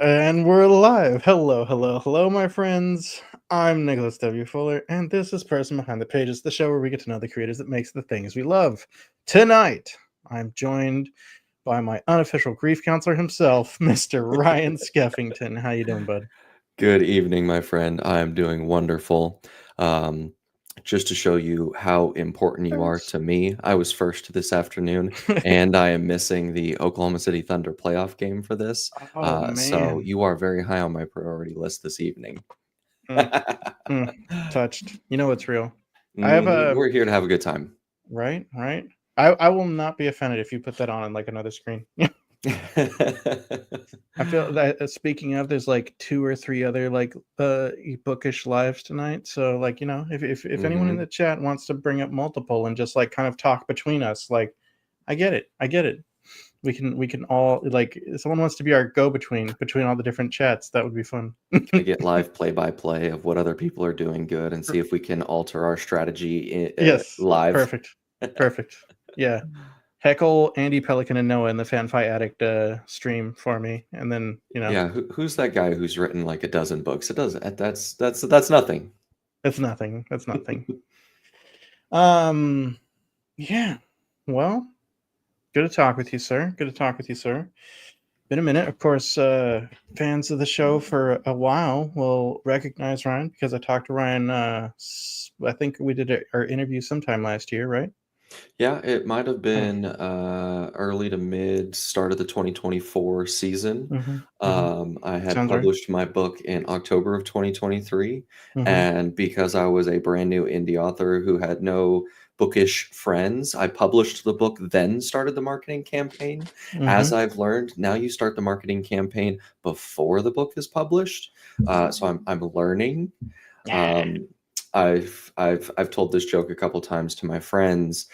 And we're live. Hello, hello, hello, my friends. I'm Nicholas W. Fuller, and this is Person Behind the Pages, the show where we get to know the creators that makes the things we love. Tonight, I'm joined by my unofficial grief counselor himself, Mr. Ryan Skeffington. How you doing, bud? Good evening, my friend. I am doing wonderful. Um, just to show you how important you are Thanks. to me, I was first this afternoon, and I am missing the Oklahoma City Thunder playoff game for this. Oh So man. you are very high on my priority list this evening. Mm, mm, touched. You know it's real. I have Mhm. a We're here to have a good time. right. I will not be offended if you put that on like another screen. I feel that speaking of, there's like two or three other like bookish lives tonight. So like if anyone in hmm the chat wants to bring up multiple and just like kind of talk between us, like I get it, I get it. We can all like if someone wants to be our go between all the different chats. That would be fun. Gonna get live play-by-play of what other people are doing good and see if we can alter our strategy Yes, live. perfect, perfect. Yeah, heckle Andy Pelican and Noah in the FanFi Addict stream for me, and then Yeah, who's that guy who's written like a dozen books? It does that's nothing. it's nothing. That's nothing. Um, yeah. Well, good to talk with you, sir. Good to talk with you, sir. Been a minute. Of course, fans of the show for a while will recognize Ryan because I talked to Ryan. I think we did our interview sometime last year, right? Yeah, it might have Uh, been early to mid start of the 2024 season. mm-hmm, mm-hmm. I had Sounds right. published my book in October of 2023, Mm-hmm, and because I was a brand new indie author who had no bookish friends, I published the book, then started the marketing campaign. mm-hmm. As I've learned, now you start the marketing campaign before the book is published. So I'm learning. Yeah. Um, I've told this joke a couple times to my friends.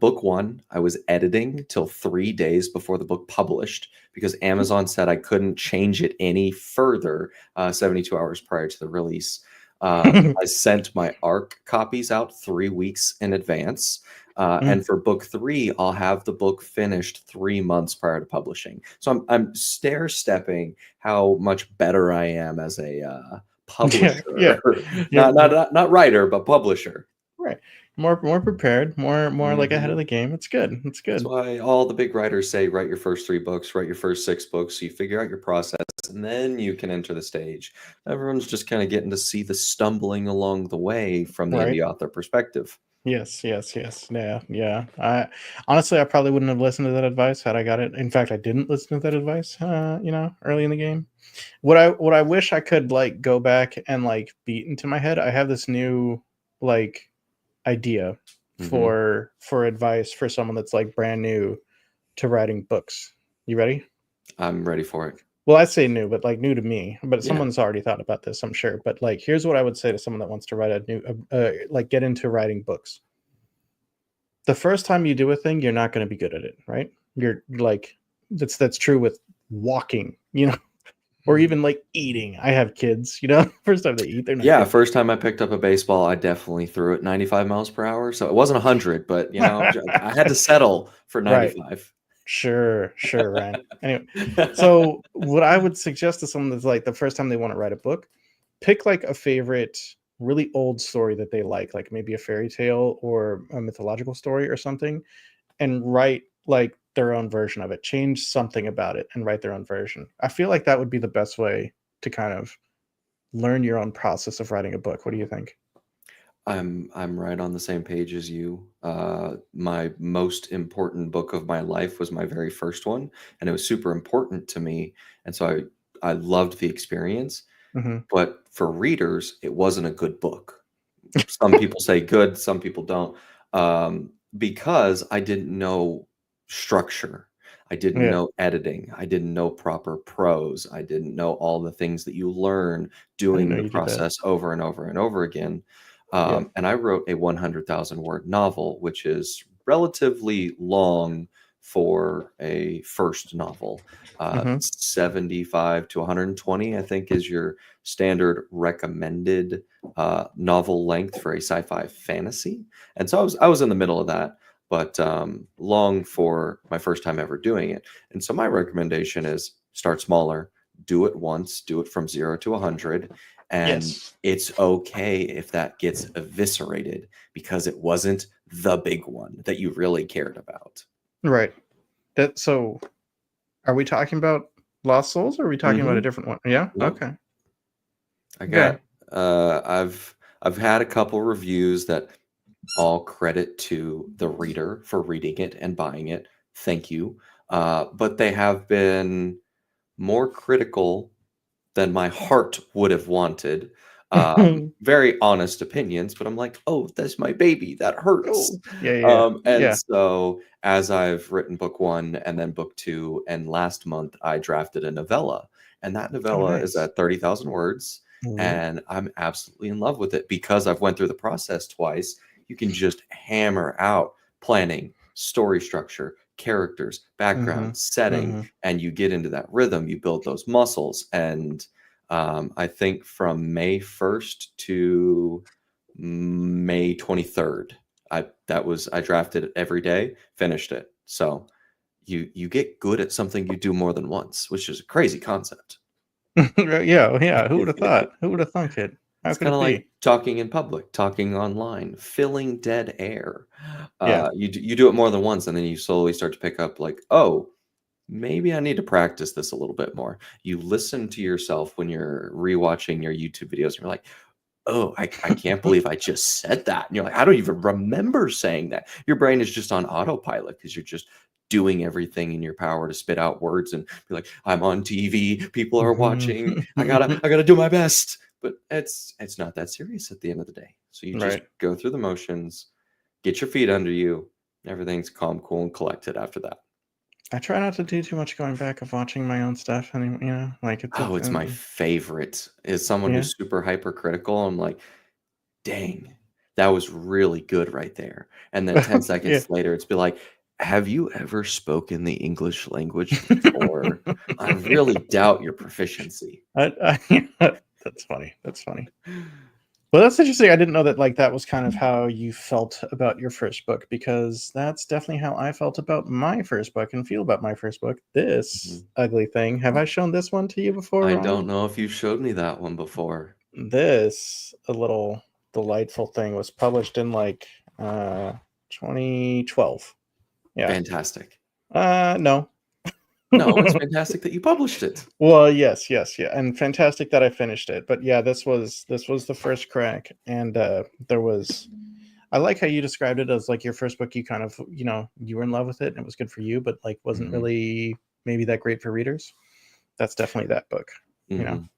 Book one, I was editing till 3 days before the book published because Amazon said I couldn't change it any further 72 hours prior to the release. I sent my ARC copies out 3 weeks in advance. Mm. And for book three, I'll have the book finished 3 months prior to publishing. So I'm stair stepping how much better I am as a Yeah, yeah. publisher, You're not writer, but publisher. right. More prepared, more like ahead of hmm the game. It's good. It's That's good. why all the big writers say write your first 3 books, write your first 6 books, so you figure out your process, and then you can enter the stage. Everyone's just kind of getting to see the stumbling along the way from the Right. indie author perspective. Yes. Yeah. I honestly, I probably wouldn't have listened to that advice had I got it. In fact, I didn't listen to that advice. Early in the game. What I wish I could like go back and like beat into my head. I have this new like idea hmm for advice for someone that's like brand new to writing books. You ready? I'm ready for it. Well, I say new, but like new to me. But Yeah. someone's already thought about this, I'm sure. But like, here's what I would say to someone that wants to write a new, like, get into writing books. The first time you do a thing, you're not going to be good at it, right? You're like, that's true with walking, or even like eating. I have kids, first time they eat, they're not Yeah, good. first time I picked up a baseball, I definitely threw it 95 miles per hour. So it wasn't 100, but I had to settle for Right. 95. Sure, Ryan. Anyway, so what I would suggest to someone that's like the first time they want to write a book, pick like a favorite really old story that they like maybe a fairy tale or a mythological story or something, and write like their own version of it. Change something about it and write their own version. I feel like that would be the best way to kind of learn your own process of writing a book. What do you think? I'm right on the same page as you. My most important book of my life was my very first one, and it was super important to me, and so I loved the experience. Hmm. But for readers, it wasn't a good book. Some people say good, some people don't, because I didn't know structure. I didn't Yeah, know editing. I didn't know proper prose. I didn't know all the things that you learn I didn't doing know the you did that. process over and over and over again. Yeah. And I wrote a 100,000 word novel, which is relatively long for a first novel. Hmm. 75 to 120, I think, is your standard recommended novel length for a sci-fi fantasy. And so I was in the middle of that, but long for my first time ever doing it. And so my recommendation is start smaller, do it once, do it from 0 to 100, and Yes. it's okay if that gets eviscerated because it wasn't the big one that you really cared about. Right. That so are we talking about Lost Souls or are we talking about a Mm-hmm. different one? Yeah? Nope. Okay. I Okay. got I've had a couple reviews that all credit to the reader for reading it and buying it. Thank you. But they have been more critical than my heart would have wanted. Very honest opinions, but I'm like, oh, that's my baby. That hurts. Oh, yeah, yeah, And yeah. so, as I've written book one and then book two, and last month I drafted a novella, and that Oh, novella is nice. at 30,000 words, Ooh. and I'm absolutely in love with it because I've went through the process twice. You can just hammer out planning, story structure, characters, background, Mhm. setting, Mhm. and you get into that rhythm. You build those muscles, and I think from May 1st to May 23rd, I drafted it every day, finished it. So you get good at something you do more than once, which is a crazy concept. Yeah, yeah. Who would have thought? Who would have thunk it? How It's could kind it of like be? talking in public, talking online, filling dead air. Yeah. You do it more than once, and then you slowly start to pick up like, oh, maybe I need to practice this a little bit more. You listen to yourself when you're rewatching your YouTube videos, and you're like, oh, I can't believe I just said that. And you're like, I don't even remember saying that. Your brain is just on autopilot because you're just doing everything in your power to spit out words and be like, I'm on TV, people are watching, I gotta do my best. But it's not that serious at the end of the day. So you just Right. go through the motions, get your feet under you, everything's calm, cool, and collected after that. I try not to do too much going back of watching my own stuff anymore, like Oh, it's my favorite. As someone yeah. who's super hypercritical, I'm like, dang, that was really good right there. And then 10 Yeah. seconds later, it's be like, have you ever spoken the English language before? I really doubt your proficiency. That's funny. That's funny. Well, that's interesting. I didn't know that like that was kind of how you felt about your first book because that's definitely how I felt about my first book and feel about my first book. This Mhm. ugly thing. Have I shown this one to you before, I Ron? don't know if you showed me that one before. This a little delightful thing was published in like 2012. Yeah. Fantastic. No. No, it's fantastic that you published it. Well, yes, yes, yeah, and fantastic that I finished it. But yeah, this was the first crack, and there was. I like how you described it as like your first book. You kind of you were in love with it, and it was good for you, but like wasn't Mhm. really maybe that great for readers. That's definitely that book. You know. Mhm.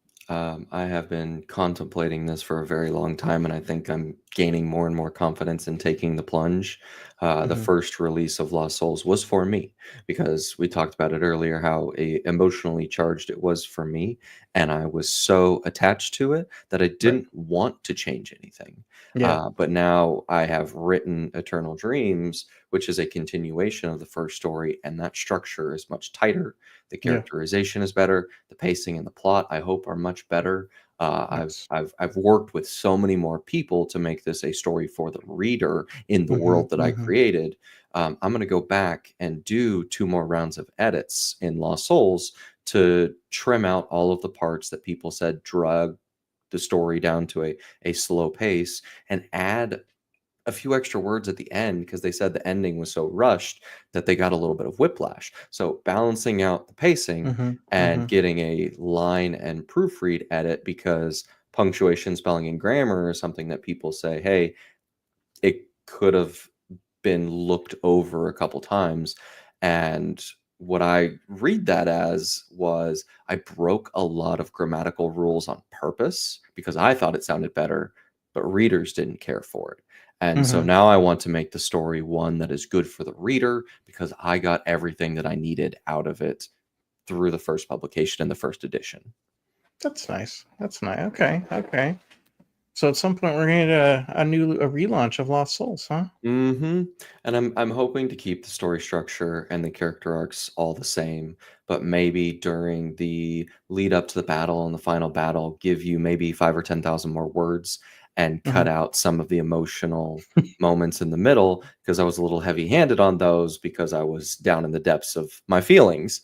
I have been contemplating this for a very long time, and I think I'm gaining more and more confidence in taking the plunge. The Hmm. first release of Lost Souls was for me because we talked about it earlier how emotionally charged it was for me, and I was so attached to it that I Right. didn't want to change anything. Yeah. But now I have written Eternal Dreams, which is a continuation of the first story, and that structure is much tighter. The Yeah. characterization is better. The pacing and the plot, I hope, are much better. Nice. I've worked with so many more people to make this a story for the reader in the Hmm. world that I Hmm. created. I'm going to go back and do two more rounds of edits in Lost Souls to trim out all of the parts that people said drug the story down to a slow pace and add a few extra words at the end because they said the ending was so rushed that they got a little bit of whiplash. So balancing out the pacing Hmm. and Hmm. getting a line and proofread edit because punctuation, spelling, and grammar is something that people say, hey, it could have been looked over a couple times. And what I read that as was I broke a lot of grammatical rules on purpose because I thought it sounded better, but readers didn't care for it. And so Hmm. now I want to make the story one that is good for the reader because I got everything that I needed out of it through the first publication and the first edition. That's nice. That's nice. Okay. Okay. So at some point we're gonna get a relaunch of Lost Souls, huh? Mhm. And I'm hoping to keep the story structure and the character arcs all the same, but maybe during the lead up to the battle and the final battle, give you maybe 5 or 10,000 more words and cut Hmm. out some of the emotional moments in the middle because I was a little heavy-handed on those because I was down in the depths of my feelings.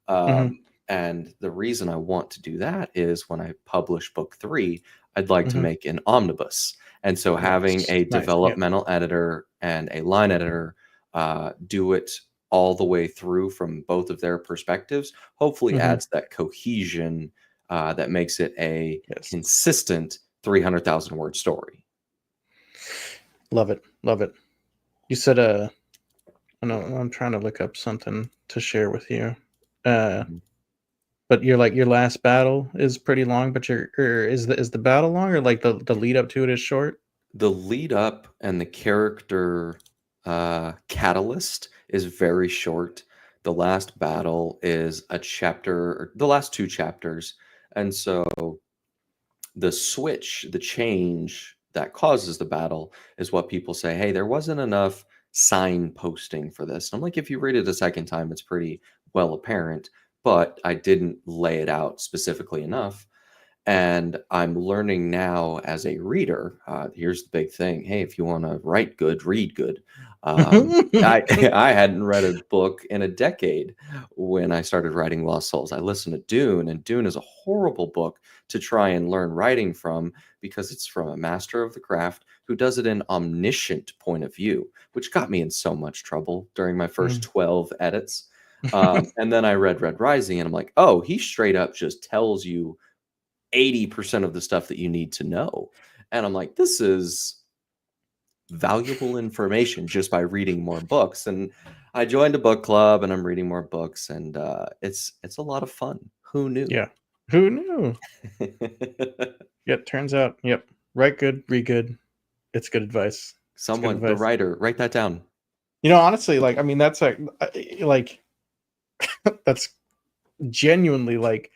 Hmm. Um, And the reason I want to do that is when I publish book 3, I'd like to Mhm. make an omnibus. And so having Nice, a nice, yeah. developmental editor and a line editor do it all the way through from both of their perspectives hopefully Mhm. adds that cohesion that makes it a Yes. consistent 300,000 word story. Love it, love it. You said, I know I'm trying to look up something to share with you. Uh, Mhm. but you're like your last battle is pretty long, but your or is the battle long or like the lead up to it is short? The lead up and the character catalyst is very short. The last battle is a chapter, or the last 2 chapters. And so the switch, the change that causes the battle is what people say, hey, there wasn't enough signposting for this. I'm like, if you read it a second time, it's pretty well apparent, but I didn't lay it out specifically enough. And I'm learning now as a reader. Here's the big thing: hey, if you want to write good, read good. I I hadn't read a book in a decade when I started writing Lost Souls. I listened to Dune, and Dune is a horrible book to try and learn writing from because it's from a master of the craft who does it in omniscient point of view, which got me in so much trouble during my first 12 edits. And then I read Red Rising, and I'm like, oh, he straight up just tells you 80% of the stuff that you need to know. And I'm like, this is valuable information just by reading more books. And I joined a book club and I'm reading more books, and it's a lot of fun. Who knew? Yeah. Who knew? Yeah, it turns out, yep. Write good, read good. It's good advice. It's good Someone, the advice. writer, write that down. You know, honestly, like I mean, that's like that's genuinely like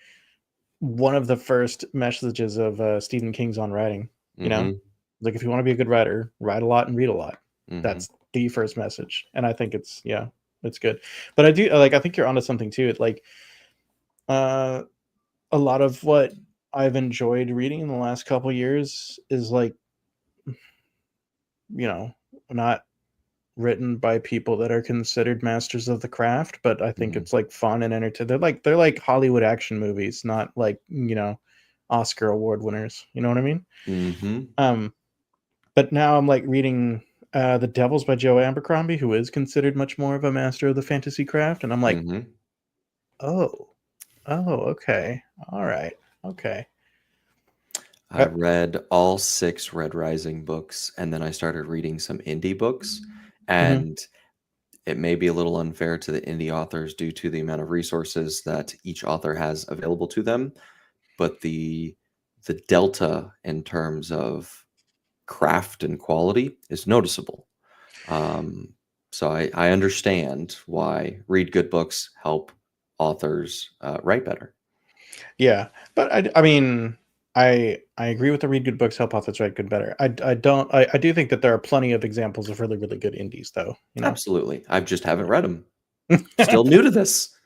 one of the first messages of Stephen King's on writing. You know, Hmm. like if you want to be a good writer, write a lot and read a lot. Hmm. That's the first message, and I think it's yeah, it's good. But I do like I think you're onto something too. Like uh, a lot of what I've enjoyed reading in the last couple years is like you know not written by people that are considered masters of the craft, but I think Hmm. it's like fun and entertaining. They're like Hollywood action movies, not like Oscar award winners. You know what I mean? Hmm. Um, but now I'm like reading The Devils by Joe Abercrombie, who is considered much more of a master of the fantasy craft, and I'm like, Hmm. oh, oh, okay, all right, okay. I read all 6 Red Rising books, and then I started reading some indie books. Mhm. And it may be a little unfair to the indie authors due to the amount of resources that each author has available to them, but the delta in terms of craft and quality is noticeable. Um, so I understand why read good books help authors write better. Yeah, but I mean, I agree with the read good books help authors write good better. I don't I do think that there are plenty of examples of really really good indies though. You know. Absolutely. I just haven't read them. Still new to this.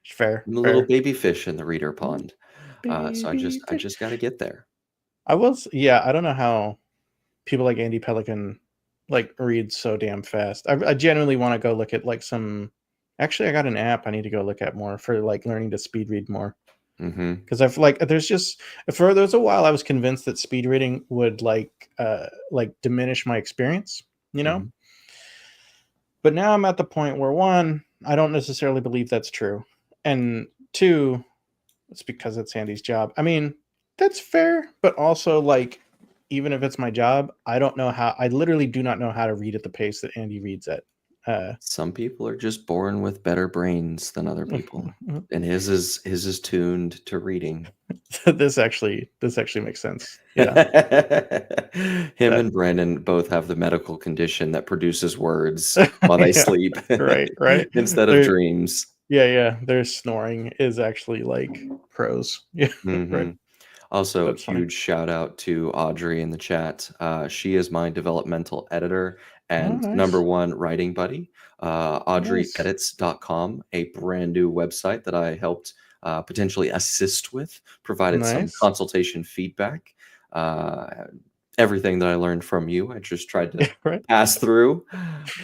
Fair, I'm a little fair. baby fish in the reader pond. So I Baby just I fish. just got to get there. Yeah, I don't know how people like Andy Pelican like read so damn fast. I genuinely want to go look at like some. Actually, I got an app I need to go look at more for like learning to speed read more Hmm. because I've like there's just for there's a while I was convinced that speed reading would like diminish my experience, you know. Hmm. But now I'm at the point where one, I don't necessarily believe that's true, and two, it's because it's Andy's job. I mean, that's fair, but also like even if it's my job, I don't know how I literally do not know how to read at the pace that Andy reads at. Uh Some people are just born with better brains than other people, and his is tuned to reading. this actually makes sense. Yeah. Him That and Brandon both have the medical condition that produces words while they yeah. sleep Right. instead of Their dreams. yeah, their snoring is actually like prose. Yeah, right. Hmm. Also, That's funny. huge shout out to Audrey in the chat. She is my developmental editor Oh, and number nice. one writing buddy. Nice. AudreyEdits.com, a brand new website that I helped potentially assist with, provided some Nice. consultation feedback. Uh, Everything that I learned from you, I just tried to Yeah, right. pass through.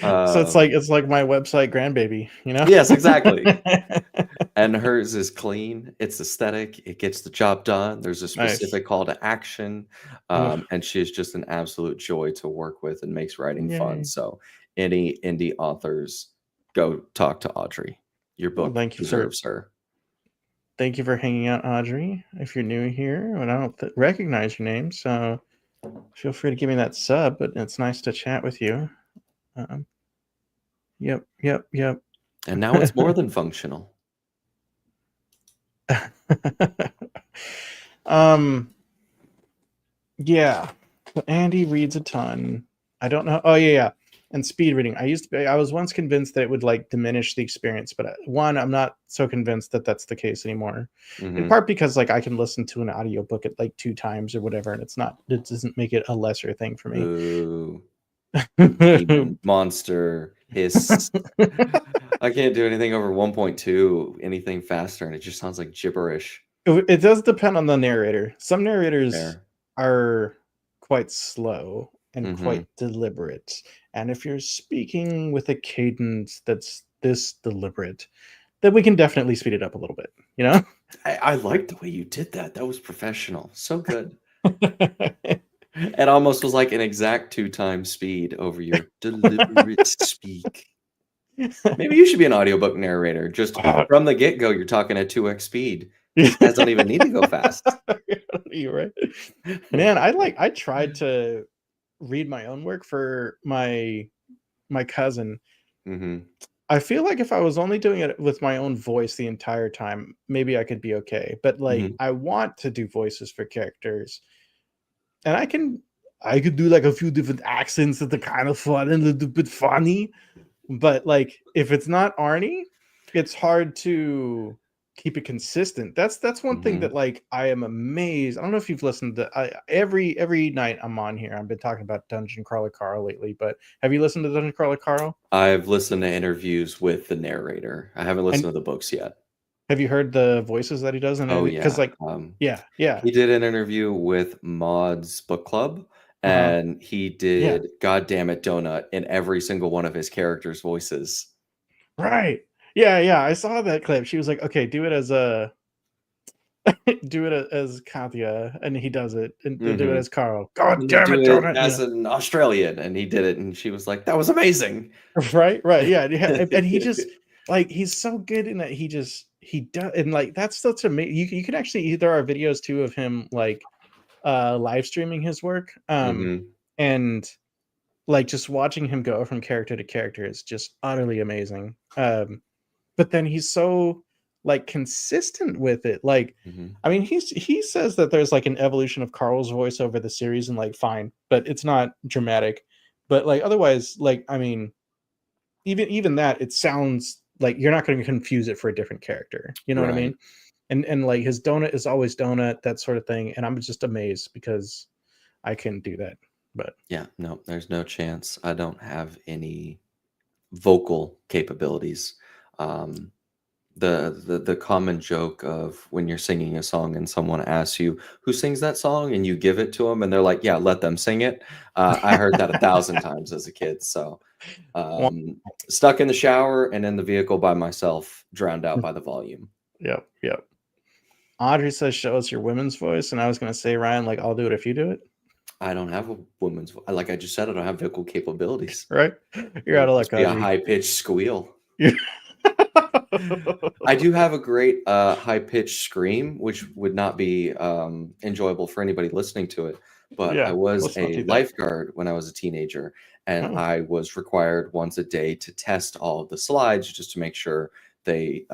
So it's Um, like my website grandbaby, you know? yes, exactly. And hers is clean. It's aesthetic. It gets the job done. There's a Nice. specific call to action, Oof. and she is just an absolute joy to work with and makes writing fun. Yay. So, any indie authors, go talk to Audrey. Your Well, book deserves her. thank you for hanging out, Audrey. If you're new here, and I don't recognize your name, so feel free to give me that sub. But it's nice to chat with you. Yep. And now it's more than functional. Yeah. Andy reads a ton. I don't know. Oh yeah. And speed reading. I was once convinced that it would like diminish the experience, but one, I'm not so convinced that that's the case anymore. In part because like I can listen to an audiobook at like 2 times or whatever, and it doesn't make it a lesser thing for me. Ooh. Demon, monster, hiss. I can't do anything over 1.2, anything faster, and it just sounds like gibberish. It does depend on the narrator. Some narrators Fair. are quite slow and Mhm. quite deliberate. And if you're speaking with a cadence that's this deliberate, then we can definitely speed it up a little bit, you know? I like the way you did that. That was professional. So good. It almost was like an exact 2 times speed over your deliberate speak. Maybe you should be an audiobook narrator. Just from the get-go, you're talking at 2x speed. These guys don't even need to go fast. You're right. Man, I tried to read my own work for my cousin. Mhm. I feel like if I was only doing it with my own voice the entire time, maybe I could be okay. But like Mhm. I want to do voices for characters. And I could do like a few different accents that are kind of fun and a little bit funny. But like if it's not Arnie, it's hard to keep it consistent. That's one thing that Mhm. like I am amazed. I don't know if you've listened to every night I'm on here. I've been talking about Dungeon Crawler Carl lately, but have you listened to Dungeon Crawler Carl? I've listened to interviews with the narrator. I haven't listened And to the books yet. have you heard the voices that he does in Oh, it? Because yeah. like yeah. He did an interview with Maud's book club, Uh-huh. and he Yeah. did God Damn It Donut in every single one of his characters' voices. Right. Yeah. I saw that clip. She was like, okay, do it as a do it as Katya, and he does it, and do it Mhm. as Carl. God And damn do it, it donut, as an Australian, and he did it, and she was like, "That was amazing." right, yeah, and he just like he's so good in that he does, and like that's such amazing. You can actually there are videos too of him like live streaming his work, Mhm. and like just watching him go from character to character is just utterly amazing. But then he's so like consistent with it. Like, Mhm. I mean, he says that there's like an evolution of Carl's voice over the series, and like fine, but it's not dramatic. But like otherwise, like I mean, even that, it sounds like you're not going to confuse it for a different character. You know what I Right. mean? And like his donut is always donut, that sort of thing. And I'm just amazed because I couldn't do that. But Yeah, no, there's no chance. I don't have any vocal capabilities. Um, the common joke of when you're singing a song and someone asks you who sings that song and you give it to them and they're like, yeah, let them sing it. I heard that 1,000 times as a kid. So Well, stuck in the shower and in the vehicle by myself, drowned out by the volume. yep. Audrey says, "Show us your women's voice," and I was going to say, Ryan, like I'll do it if you do it. I don't have a woman's like I just said, I don't have vocal capabilities. Right? You're It out would of luck, just be a Audrey. high pitched squeal. Yeah. I do have a great high pitched scream, which would not be enjoyable for anybody listening to it. But I Yeah, was let's not a do that. lifeguard when I was a teenager, and Oh, I was required once a day to test all of the slides just to make sure they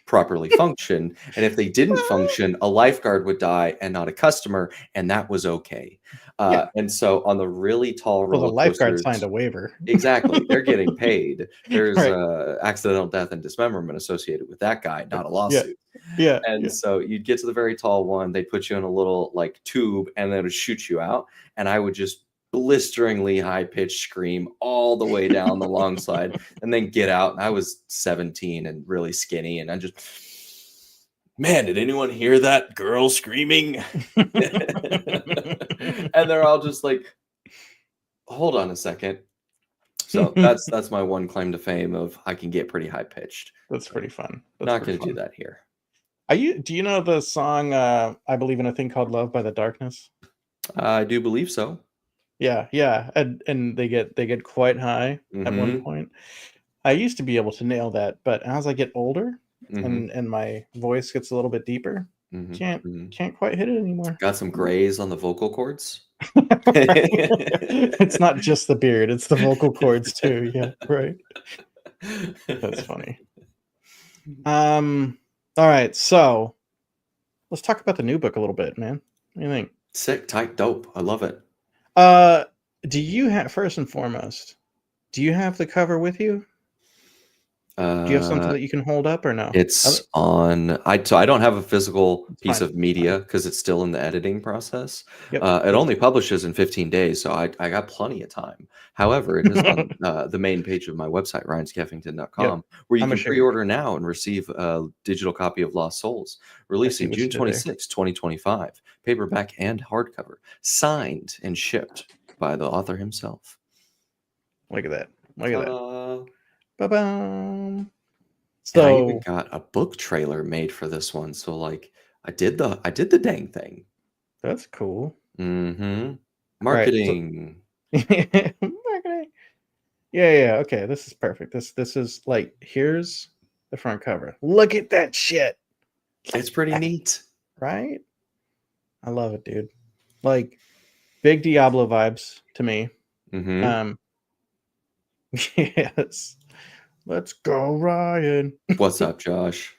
properly functioned. And if they didn't function, a lifeguard would die and not a customer, and that was okay. yeah. And so on the really tall Well, the roller lifeguard signed coasters, a waiver. exactly, they're getting paid. There's Right. accidental death and dismemberment associated with that guy, not a Yeah. lawsuit. And Yeah. so you'd get to the very tall one, they'd put you in a little like tube and then it would shoot you out. And I would just blisteringly high pitched scream all the way down the long slide and then get out. And I was 17 and really skinny. And I just, man, did anyone hear that girl screaming? And they're all just like, hold on a second. So that's my one claim to fame of I can get pretty high pitched. That's pretty fun. That's Not pretty going to do fun. that here. Do you know the song I Believe in a Thing Called Love by The Darkness? I do believe so. Yeah. And they get quite high at one Mm-hmm. point. I used to be able to nail that, but as I get older Mm-hmm. and my voice gets a little bit deeper, Mm-hmm. can't Mm-hmm. can't quite hit it anymore. Got some grays on the vocal cords. It's not just the beard, it's the vocal cords too. Yeah, right. That's funny. All right, so let's talk about the new book a little bit, man. What do you think? Sick, tight, dope. I love it. Do you have, first and foremost, do you have the cover with you? Do you have something that you can hold up or no? It's on. So I don't have a physical It's piece fine. of media because it's still in the editing process. Yep. It only publishes in 15 days, so I got plenty of time. However, it is on the main page of my website, ryanskeffington.com, where you I'm can gonna show you. pre-order now and receive a digital copy of Lost Souls, releasing what June you did there. 26, 2025, paperback and hardcover, signed and shipped by the author himself. Look at that. Look at that. Ta-da. Ba-bam. And I even So got a book trailer made for this one. So like I did the dang thing. that's cool. Mm-hmm. All right. So Marketing. marketing. Yeah. Okay, this is perfect. This is like, here's the front cover. Look at that shit. It's pretty neat. Right? I love it, dude. Like, big Diablo vibes to me. Mm-hmm. Yes. Let's go, Ryan. What's up, Josh?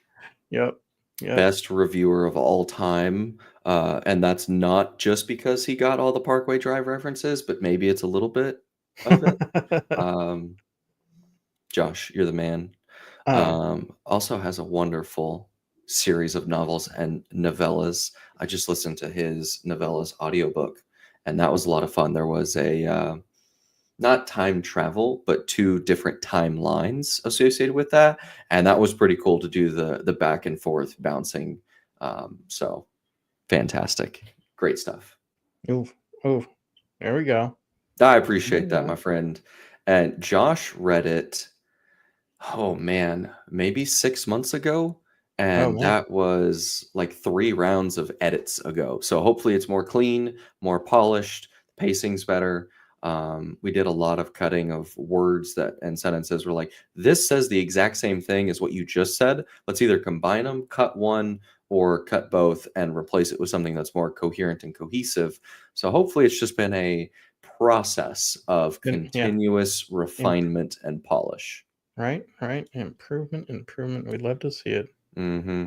Yep. Best reviewer of all time. And that's not just because he got all the Parkway Drive references, but maybe it's a little bit of it. Josh, you're the man. Also has a wonderful series of novels and novellas. I just listened to his novellas audiobook, and that was a lot of fun. There was a not time travel, but two different timelines associated with that, and that was pretty cool to do the back and forth bouncing. So fantastic, great stuff. Oof. There we go. I appreciate that, my friend. And Josh read it. Oh man, maybe 6 months ago. And that was like 3 rounds of edits ago. So hopefully it's more clean, more polished, pacing's better. We did a lot of cutting of words that and sentences were like, this says the exact same thing as what you just said. Let's either combine them, cut one, or cut both and replace it with something that's more coherent and cohesive. So hopefully it's just been a process of continuous refinement and polish. Right. Improvement. We'd love to see it. Mm-hmm.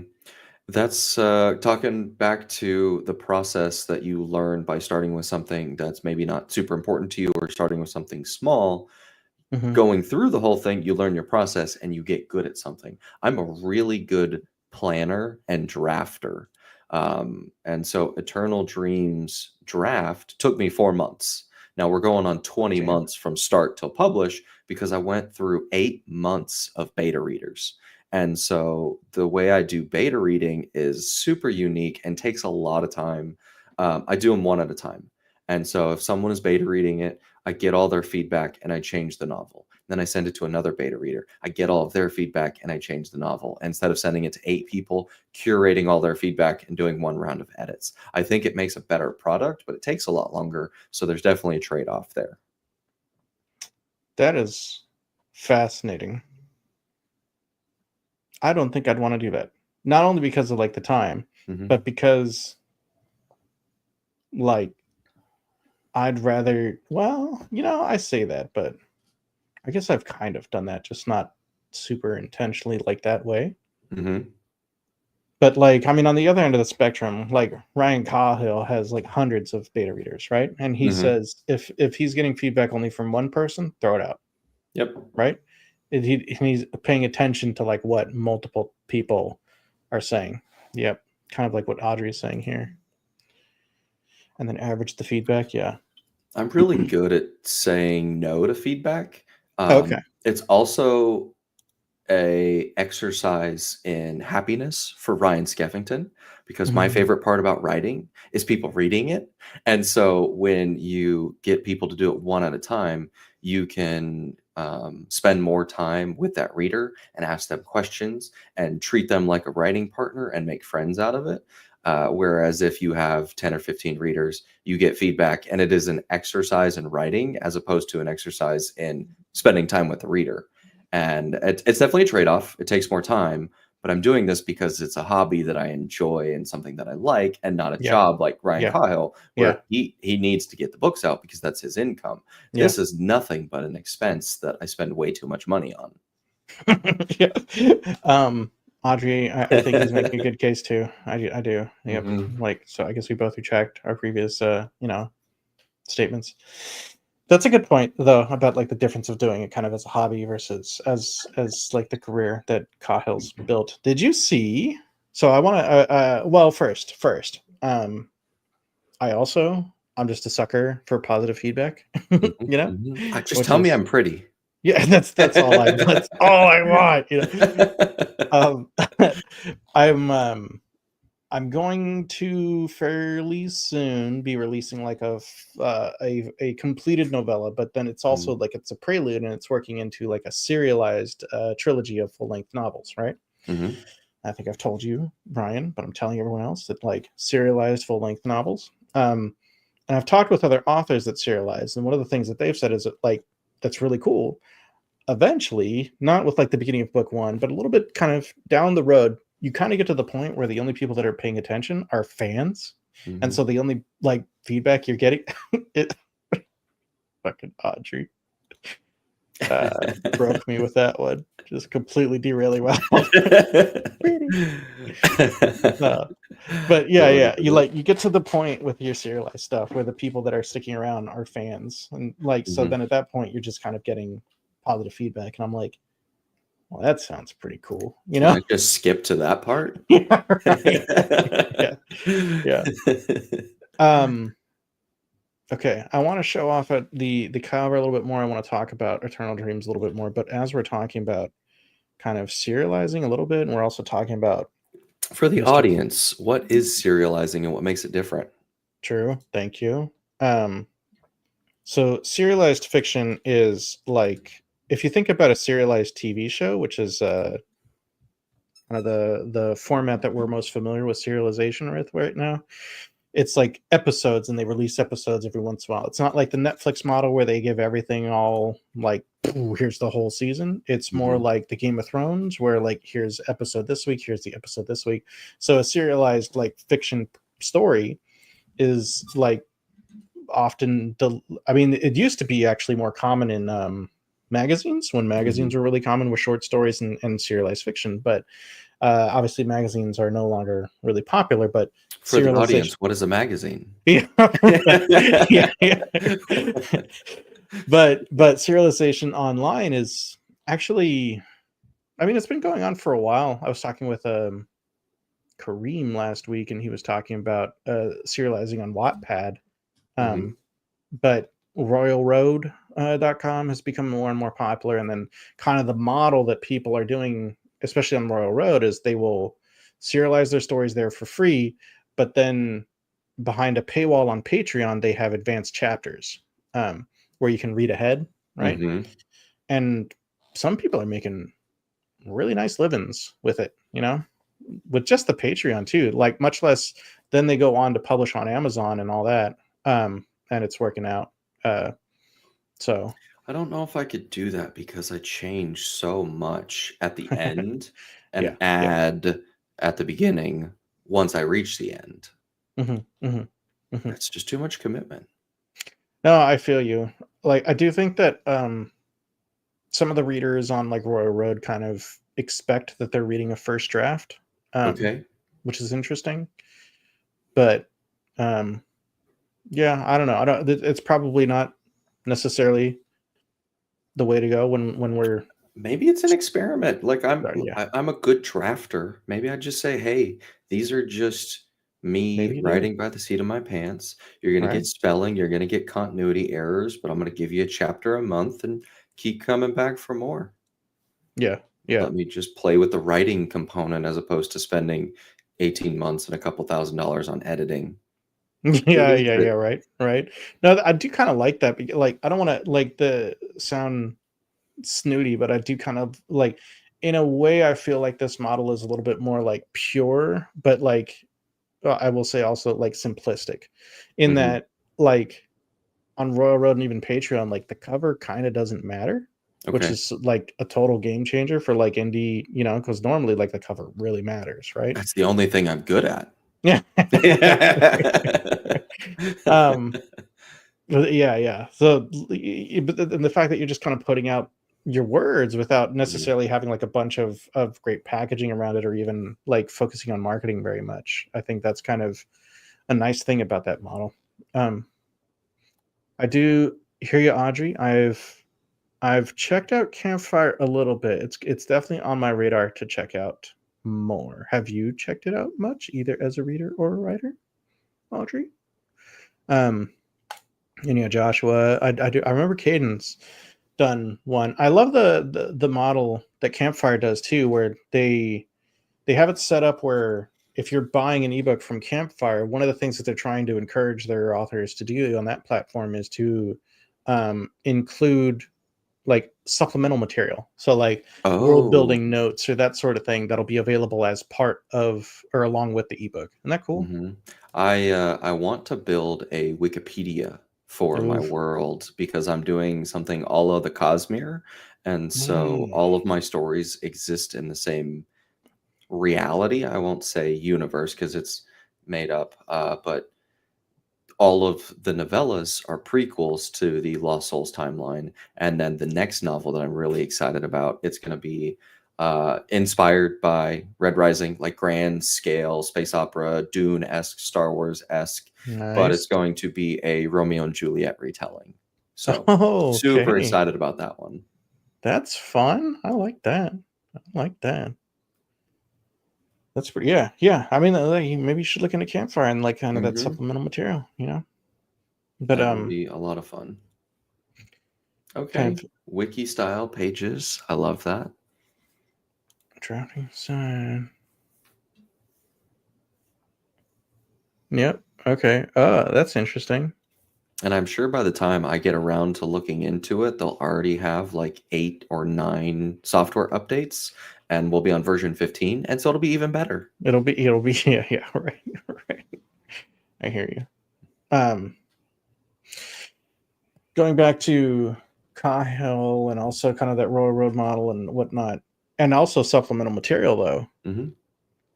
That's talking back to the process that you learn by starting with something that's maybe not super important to you or starting with something small. Going through the whole thing, you learn your process and you get good at something. I'm a really good planner and drafter. And so Eternal Dreams draft took me 4 months. Now we're going on 20 months from start till publish because I went through 8 months of beta readers. And so the way I do beta reading is super unique and takes a lot of time. I do them one at a time. And so if someone is beta reading it, I get all their feedback and I change the novel. Then I send it to another beta reader. I get all of their feedback and I change the novel. Instead of sending it to 8 people, curating all their feedback and doing one round of edits. I think it makes a better product, but it takes a lot longer. So there's definitely a trade-off there. That is fascinating. I don't think I'd want to do that. Not only because of like the time, but because like I'd rather, well, I say that, but I guess I've kind of done that, just not super intentionally like that way. But like, I mean, on the other end of the spectrum, like Ryan Cahill has like hundreds of beta readers, right? And he says if he's getting feedback only from one person, throw it out. Yep. Right? And he's paying attention to like what multiple people are saying. Yep. Kind of like what Audrey is saying here. And then average the feedback. Yeah. I'm really good at saying no to feedback. Okay. It's also a exercise in happiness for Ryan Skeffington because my favorite part about writing is people reading it. And so when you get people to do it one at a time, you can spend more time with that reader and ask them questions and treat them like a writing partner and make friends out of it. Whereas if you have 10 or 15 readers, you get feedback and it is an exercise in writing as opposed to an exercise in spending time with the reader. And it's definitely a trade-off. It takes more time, but I'm doing this because it's a hobby that I enjoy and something that I like, and not a Yeah. job like Ryan Yeah. Kyle, Yeah. where he needs to get the books out because that's his income. Yeah. This is nothing but an expense that I spend way too much money on. Yeah. Audrey, I think he's making a good case too. I do. Yep. Mhm. Like, so I guess we both retract our previous, statements. That's a good point though, about like the difference of doing it kind of as a hobby versus as like the career that Cahill's built. Did you see? So I want to. Well, first, I'm just a sucker for positive feedback. Mhm, You know, mhm. Just which tell me is I'm pretty. yeah, that's all I want. You know, um, I'm going to fairly soon be releasing like a completed novella, but then it's also Mhm, like it's a prelude and it's working into like a serialized trilogy of full length novels, right? mhm, I think I've told you, Brian, but I'm telling everyone else that like serialized full length novels. And I've talked with other authors that serialize, and one of the things that they've said is that like that's really cool. Eventually, not with like the beginning of book one, but a little bit kind of down the road, you kind of get to the point where the only people that are paying attention are fans. And mhm. so the only like feedback you're getting it fucking Audrey broke me with that one. Just completely derailing my pretty. Uh, but yeah, Going yeah. with You it. like you get to the point with your serialized stuff where the people that are sticking around are fans. And like so Mhm. then at that point you're just kind of getting positive feedback. And I'm like, well, that sounds pretty cool, you Can know? I just skip to that part? Yeah, right. Yeah, yeah. Um, okay, I want to show off at the cover a little bit more. I want to talk about Eternal Dreams a little bit more, but as we're talking about kind of serializing a little bit, and we're also talking about For the Mr. audience, what is serializing and what makes it different? True, thank you. So serialized fiction is like if you think about a serialized TV show, which is kind of the format that we're most familiar with serialization with right now. It's like episodes and they release episodes every once in a while. It's not like the Netflix model where they give everything all like, "Ooh, here's the whole season." It's more Mhm, like the Game of Thrones where like here's episode this week, here's the episode this week. So a serialized like fiction story is like often I mean it used to be actually more common in magazines when magazines mhm. were really common with short stories and serialized fiction, but obviously magazines are no longer really popular, but For the audience, serialization what is a magazine? yeah, yeah, yeah. But serialization online is actually I mean it's been going on for a while. I was talking with Kareem last week and he was talking about serializing on Wattpad. Mhm, Um, but royalroad.com has become more and more popular, and then kind of the model that people are doing especially on Royal Road is they will serialize their stories there for free, but then behind a paywall on Patreon they have advanced chapters where you can read ahead, right? mhm. And some people are making really nice livings with it, with just the Patreon too, like much less then they go on to publish on Amazon and all that, and it's working out. uh so I don't know if I could do that because I change so much at the end yeah, and yeah. add at the beginning once I reach the end. Hmm, hmm, hmm. That's just too much commitment. No, I feel you. Like I do think that some of the readers on like Royal Road kind of expect that they're reading a first draft, um Okay. which is interesting, but um yeah, I don't know. I don't it's probably not necessarily the way to go when we're Maybe it's an experiment. Like yeah, I'm a good drafter. Maybe I just say, "Hey, these are just me maybe you do, writing by the seat of my pants. You're going to right? get spelling, you're going to get continuity errors, but I'm going to give you a chapter a month and keep coming back for more." Yeah, yeah. Let me just play with the writing component as opposed to spending 18 months and a couple $1,000s on editing. You're Yeah, worth yeah, yeah, it. right, right. No, I do kind of like that. Like, I don't want to like the sound. snooty, but I do kind of like, in a way, I feel like this model is a little bit more like pure, but like I will say also like simplistic, in Hmm. that like on Royal Road and even Patreon, like the cover kind of doesn't matter, which Okay. is like a total game changer for like indie, because normally like the cover really matters, right? That's the only thing I'm good at. Yeah. um, yeah, yeah. So, but the fact that you're just kind of putting out your words without Mhm. necessarily having like a bunch of great packaging around it, or even like focusing on marketing very much, I think that's kind of a nice thing about that model. Um, I do hear you, Audrey. I've checked out Campfire a little bit. It's definitely on my radar to check out more. Have you checked it out much, either as a reader or a writer, Audrey? Um, and yeah, Joshua, I do. I remember Caden's done one. I love the model that Campfire does too, where they have it set up where if you're buying an ebook from Campfire, one of the things that they're trying to encourage their authors to do on that platform is to include like supplemental material. So like world Oh. building notes or that sort of thing that'll be available as part of or along with the ebook. Isn't that cool? Hmm. I want to build a Wikipedia for my Oof. world because I'm doing something a la the Cosmere, and so Mm, all of my stories exist in the same reality. I won't say universe because it's made up, but all of the novellas are prequels to the Lost Souls timeline. And then the next novel that I'm really excited about, it's going to be inspired by Red Rising, like grand scale space opera, Dune esque, Star Wars esque, but it's nice. going to be a Romeo and Juliet retelling. So Oh, super okay. excited about that one. That's fun. I like that. I like that. That's pretty. Yeah, yeah. I mean, like, maybe you should look into Campfire and like kind of that Hmm. supplemental material. But That would be a lot of fun. kind Okay. of Wiki style pages. I love that. drafting sign. Yep. Okay. That's interesting. And I'm sure by the time I get around to looking into it, they'll already have like 8 or 9 software updates, and we'll be on version 15, and so it'll be even better. It'll be yeah, yeah, right. Right. I hear you. Um Going back to Cahill and also kind of that Royal Road model and whatnot, and also supplemental material though. Hmm.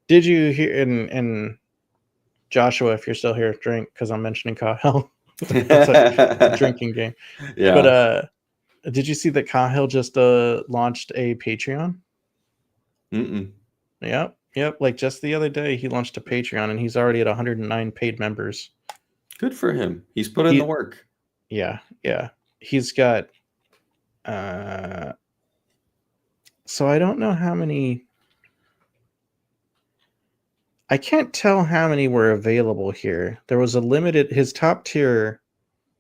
Did you hear and Joshua, if you're still here, drink because I'm mentioning Cahill. It's a drinking game. But Yeah. did you see that Cahill just launched a Patreon? Mm-mm. Yep. Yep. Like just the other day he launched a Patreon and he's already at 109 paid members. Good for him. He's put in the He work. Yeah, yeah. He's got uh so I don't know how many. I can't tell how many were available here. There was a limited. His top tier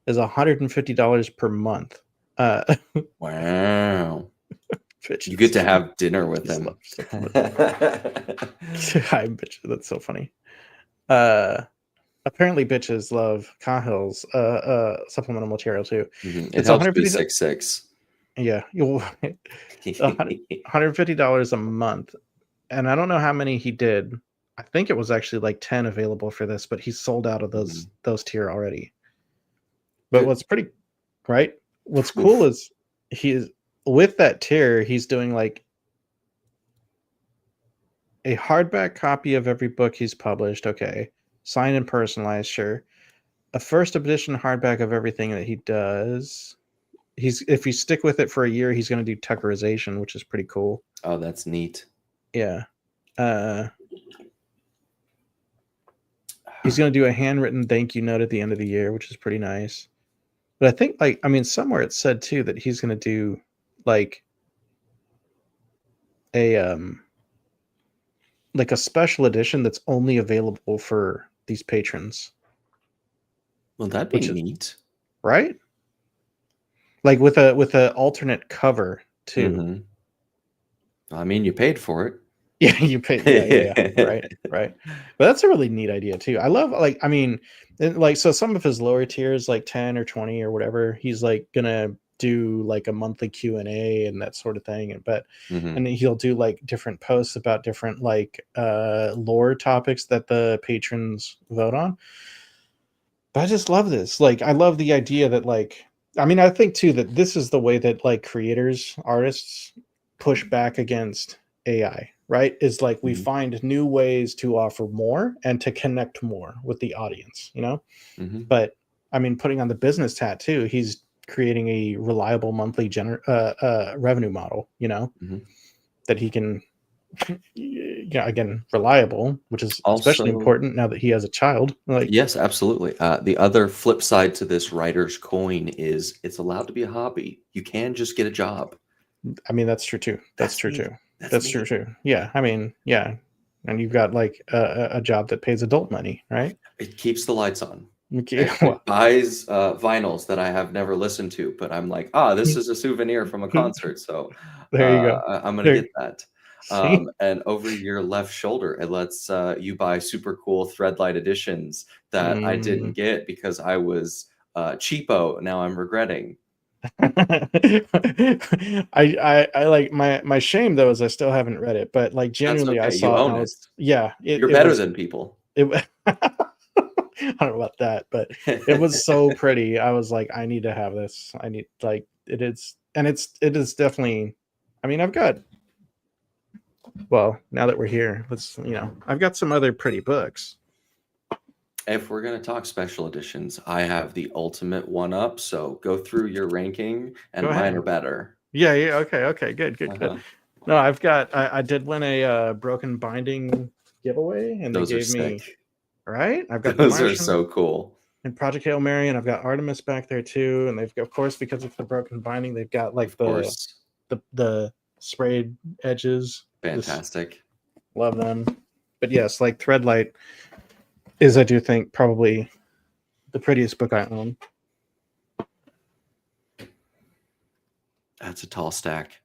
is $150 per month. Uh, Wow. You get bitches, to have dinner with bitches him. love supplement. Hi, bitch. That's so funny. Uh, Apparently, bitches love Cahill's supplemental material too. Mhm. It It's helps be 150. 6'6". Yeah, $150 a month, and I don't know how many he did. I think it was actually like 10 available for this, but he's sold out of Mhm. those tier already. But Good. what's pretty right? What's cool Oof. is he's with that tier, he's doing like a hardback copy of every book he's published. Okay. Signed and personalized, sure. A first edition hardback of everything that he does. He's If you stick with it for a year, he's gonna do Tuckerization, which is pretty cool. Oh, that's neat. Yeah. Uh he's gonna do a handwritten thank you note at the end of the year, which is pretty nice. But I think somewhere it said too that he's gonna do like a like a special edition that's only available for these patrons, Well, that'd be which is neat. right, like with a alternate cover too. Mhm. I mean, you paid for it. Yeah, you pay. Yeah, yeah, yeah. Right, right. But that's a really neat idea too. I love like so some of his lower tiers, like 10 or 20 or whatever, he's like gonna do like a monthly Q&A and that sort of thing, but Mhm. and he'll do like different posts about different like lore topics that the patrons vote on. But I just love this. Like, I love the idea that, like, I mean, I think too that this is the way that like creators, artists push back against AI, right? Is like we Mhm. find new ways to offer more and to connect more with the audience, you know? Mhm. But I mean, putting on the business hat too, he's creating a reliable monthly revenue model, you know, Mhm. that he can, yeah, again, reliable, which is especially Also, important now that he has a child. Like, yes, absolutely. The other flip side to this writer's coin is it's allowed to be a hobby. You can just get a job. I mean, that's true too. That's That's true neat. too. That's That's true neat. too. Yeah. I mean, yeah. And you've got like a job that pays adult money, right? It keeps the lights on. Okay. It Well, buys vinyls that I have never listened to, but I'm like, ah, this is a souvenir from a concert, so there you go. I'm gonna There. get that. See. And over your left shoulder, it lets you buy super cool Threadlight editions that I didn't Mm. get because I was cheapo. Now I'm regretting. I like my shame though is I still haven't read it, but like That's genuinely I okay. You saw it and own I it. was yeah, You're it better was than people. I don't know about that, but it was so pretty. I was like, I need to have this. I need like it is, and it is definitely. I mean, I've got. Well, now that we're here, let's I've got some other pretty books. If we're gonna talk special editions, I have the ultimate one up. So go through your ranking, Go and mine ahead. are better. Yeah, yeah. Okay, okay. Good, good, good. Uh-huh. No, I've got. I did win a broken binding giveaway, and they Those are gave me sick. right. I've got the Those are Martian so cool. and Project Hail Mary, and I've got Artemis back there too. And they've of course because it's the broken binding, they've got like Of course. the sprayed edges. Just Fantastic. love them. But yes, like Threadlight is, I do think, probably the prettiest book I own. That's a tall stack.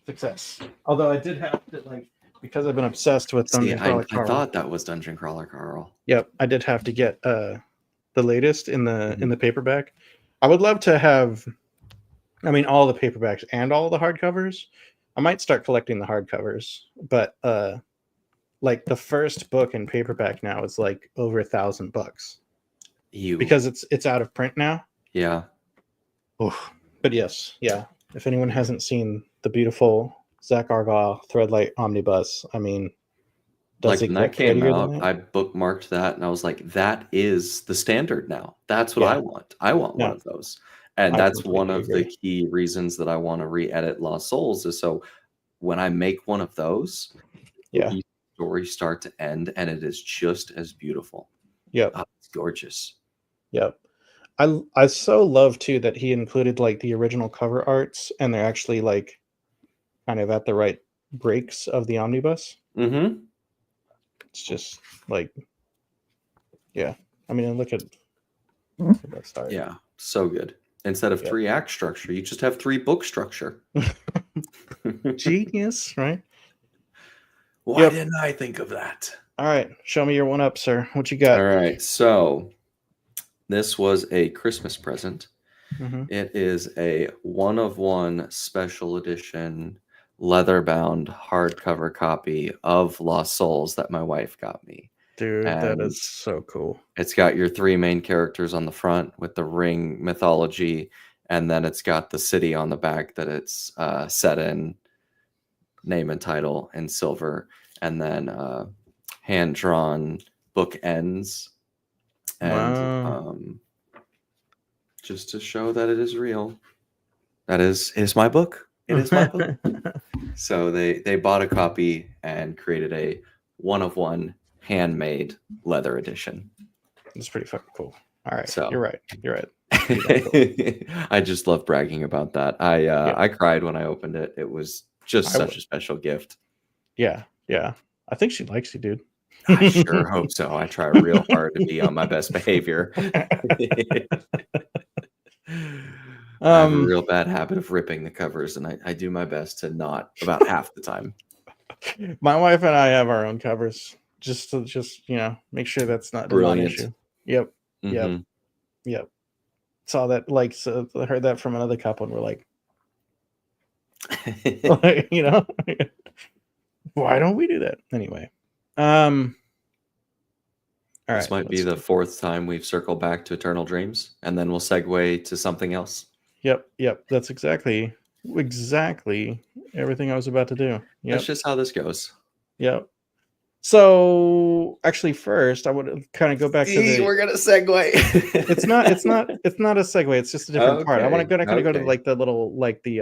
Success. Although I did have to like because I've been obsessed with See, Dungeon Crawler I Carl. thought that was Dungeon Crawler Carl. Yep, I did have to get the latest in Mhm. the paperback. I would love to have I mean all the paperbacks and all the hardcovers. I might start collecting the hardcovers, but like the first book in paperback now is like over $1,000 You. because it's out of print now. Yeah. Oof. But yes, yeah. If anyone hasn't seen the beautiful Zach Argyle Threadlight Omnibus, I mean, does Like it when that get came prettier than out, that? I bookmarked that and I was like, that is the standard now. That's what I Yeah. want. I want one No, of those. And I that's one completely of the agree. key reasons that I want to re-edit Lost Souls is so when I make one of those, Yeah. the story start to end and it is just as beautiful. Yep. Oh, it's gorgeous. Yep. I so love too that he included like the original cover arts and they're actually like kind of at the right breaks of the omnibus. Mm-hmm. It's just like yeah. I mean, look at that start. Yeah, so good. Instead of Yep. 3 act structure, you just have 3 book structure. Genius, right? Why Yep. didn't I think of that? All right. Show me your one up, sir. What you got? All right, so this was a Christmas present. Mm-hmm. It is a one of one special edition leather bound hardcover copy of Lost Souls that my wife got me. Dude, that And is so cool. it's got your 3 main characters on the front with the ring mythology, and then it's got the city on the back that it's set in, name and title in silver, and then hand drawn bookends, and Wow. just to show that it is real. That is my book. It is my book. So they bought a copy and created a one of one handmade leather edition. It's pretty fucking cool. All right. So You're right. You're right. Cool. I just love bragging about that. Yeah. I cried when I opened it. It was just I such would. a special gift. Yeah. Yeah. I think she likes you, dude. I sure hope so. I try real hard to be on my best behavior. I have a real bad habit of ripping the covers, and I do my best to not about half the time. My wife and I have our own covers just to make sure that's not an Brilliant. issue. Yep. Yep. Mm-hmm. Yep. saw that, like, so I heard that from another couple, and we're like, you know, why don't we do that anyway? All This right, might be let's the do. fourth time we've circled back to Eternal Dreams, and then we'll segue to something else. Yep. That's exactly everything I was about to do. That's Yep, just how this goes. yep. So actually, first I would kind of go back to See, the. we're gonna segue. It's not a segue. It's just a different part. I want to Okay. kind of go to Okay. like the little like the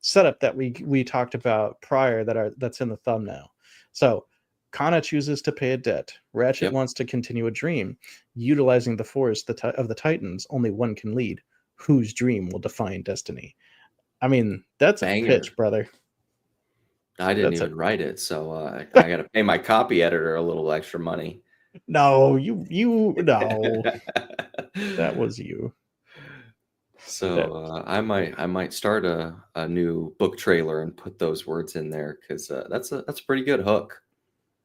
setup that we talked about prior that's in the thumbnail. So Kana chooses to pay a debt. Ratchet Yep. wants to continue a dream, utilizing the force of the Titans. Only one can lead. Whose dream will define destiny? I mean, that's a Banger. pitch, brother. I didn't That's a even write it, so I got to pay my copy editor a little extra money. no. No. That was you. That So I might start a new book trailer and put those words in there because that's a pretty good hook.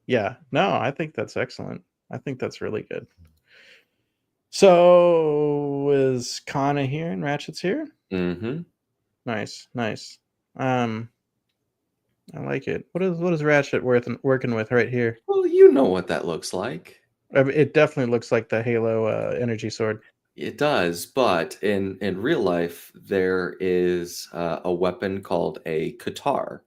yeah. No, I think that's excellent. I think that's really good. So is Kana here and Ratchet's here? Mm-hmm. Nice. Um, I like it. What is Ratchet working with right here? Well, you know what that looks like. I mean, it definitely looks like the Halo energy sword. It does, but in real life, there is a weapon called a qatar.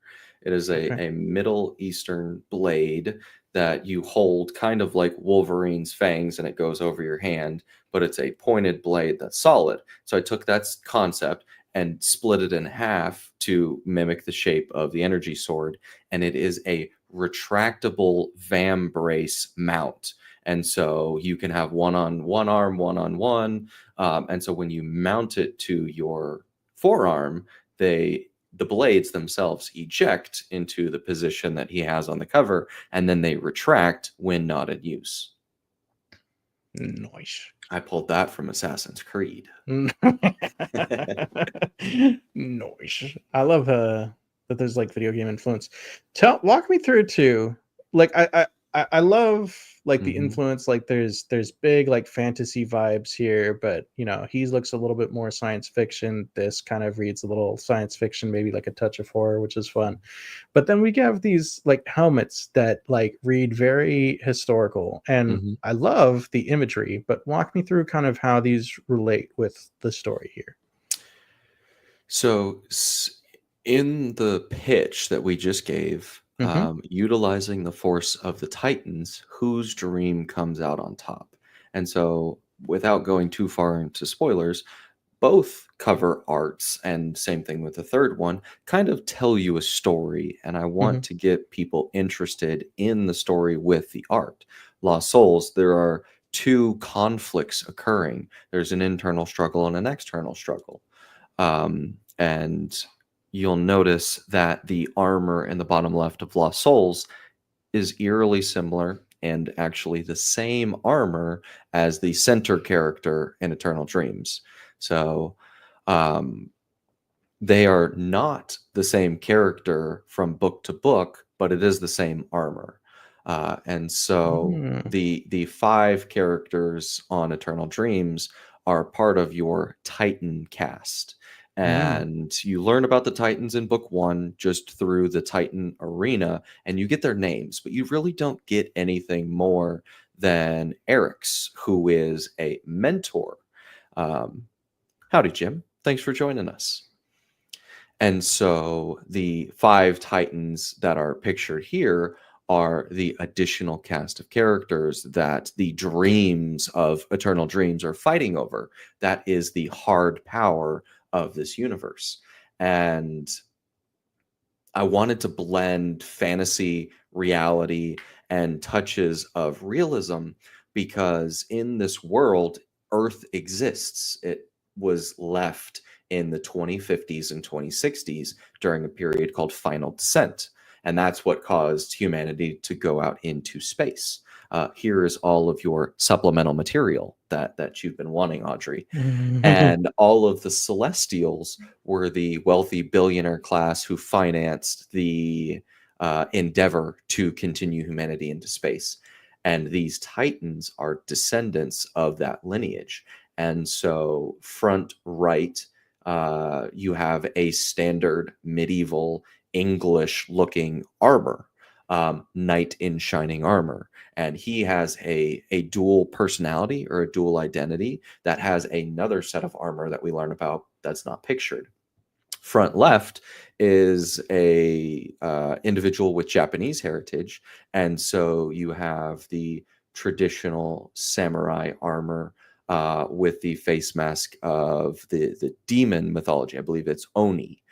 It is Okay. a Middle Eastern blade that you hold kind of like Wolverine's fangs and it goes over your hand, but it's a pointed blade that's solid. So I took that concept and split it in half to mimic the shape of the energy sword, and it is a retractable vam brace mount. And so you can have one on one arm, one on one. And so when you mount it to your forearm, the blades themselves eject into the position that he has on the cover, and then they retract when not in use. Nice. I pulled that from Assassin's Creed. Nice. I love that there's like video game influence. Walk me through too. Like I love like the Mhm. influence. Like there's big like fantasy vibes here, but he looks a little bit more science fiction. This kind of reads a little science fiction, maybe like a touch of horror, which is fun. But then we have these like helmets that like read very historical, and Mhm. I love the imagery. But walk me through kind of how these relate with the story here. So, in the pitch that we just gave, Mm-hmm. utilizing the force of the Titans, whose dream comes out on top? And so, without going too far into spoilers, both cover arts, and same thing with the third one, kind of tell you a story. And I Mm-hmm. want to get people interested in the story with the art. Lost Souls, there are two conflicts occurring. There's an internal struggle and an external struggle. And you'll notice that the armor in the bottom left of Lost Souls is eerily similar and actually the same armor as the center character in Eternal Dreams. So um, they are not the same character from book to book, but it is the same armor. And so Mm-hmm. the five characters on Eternal Dreams are part of your Titan cast. And you learn about the Titans in book one just through the Titan arena, and you get their names, but you really don't get anything more than Eric's, who is a mentor. Um, Howdy, Jim. Thanks for joining us. And so the five Titans that are pictured here are the additional cast of characters that the dreams of Eternal Dreams are fighting over. That is the hard power of this universe. And I wanted to blend fantasy, reality, and touches of realism because in this world, Earth exists. It was left in the 2050s and 2060s during a period called Final Descent. And that's what caused humanity to go out into space. Here is all of your supplemental material that you've been wanting, Audrey. And all of the Celestials were the wealthy billionaire class who financed the endeavor to continue humanity into space. And these Titans are descendants of that lineage. And so front right, you have a standard medieval English looking armor, knight in shining armor. And he has a dual personality or a dual identity that has another set of armor that we learn about that's not pictured. Front left is a individual with Japanese heritage, and so you have the traditional samurai armor with the face mask of the demon mythology. I believe it's Oni.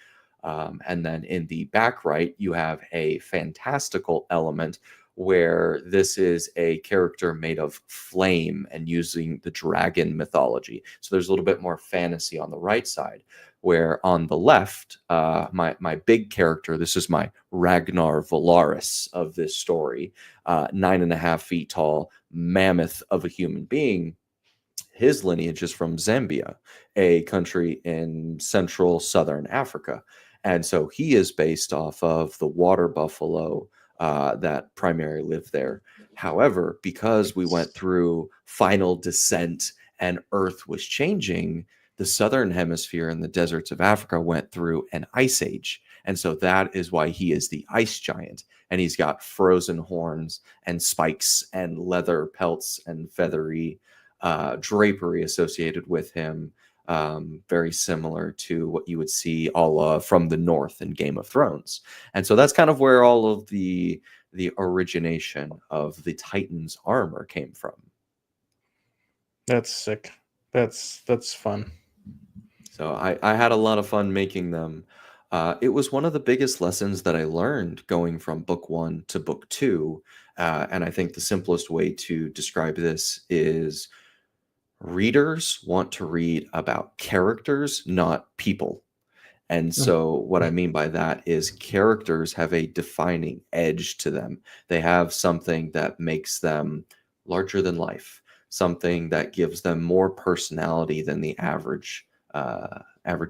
And then in the back right, you have a fantastical element where this is a character made of flame and using the dragon mythology. So there's a little bit more fantasy on the right side. Where on the left, my big character, this is my Ragnar Valaris of this story, 9.5 feet tall, mammoth of a human being. His lineage is from Zambia, a country in central southern Africa. And so he is based off of the water buffalo that primarily lived there. However, because we went through final descent and Earth was changing, the southern hemisphere and the deserts of Africa went through an ice age. And so that is why he is the ice giant. And he's got frozen horns and spikes and leather pelts and feathery drapery associated with him, very similar to what you would see all from the North in Game of Thrones. And so that's kind of where all of the origination of the Titan's armor came from. That's sick. That's fun. So I had a lot of fun making them. It was one of the biggest lessons that I learned going from book 1 to book 2. And I think the simplest way to describe this is readers want to read about characters, not people. And so what I mean by that is characters have a defining edge to them. They have something that makes them larger than life, something that gives them more personality than the average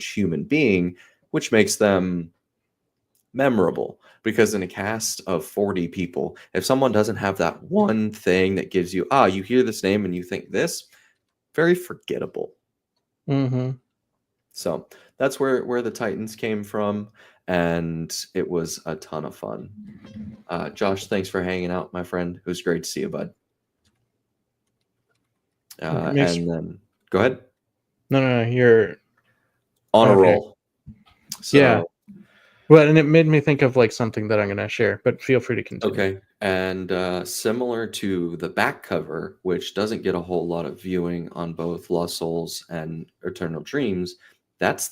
human being, which makes them memorable. Because in a cast of 40 people, if someone doesn't have that one thing that gives you, you hear this name and you think this, very forgettable. Mm-hmm. So that's where the Titans came from, and it was a ton of fun. Josh, thanks for hanging out, my friend. It was great to see you, bud. And then go ahead. No, you're on a roll. So, yeah. Well, and it made me think of like something that I'm going to share, but feel free to continue. Okay. And similar to the back cover, which doesn't get a whole lot of viewing on both Lost Souls and Eternal Dreams, that's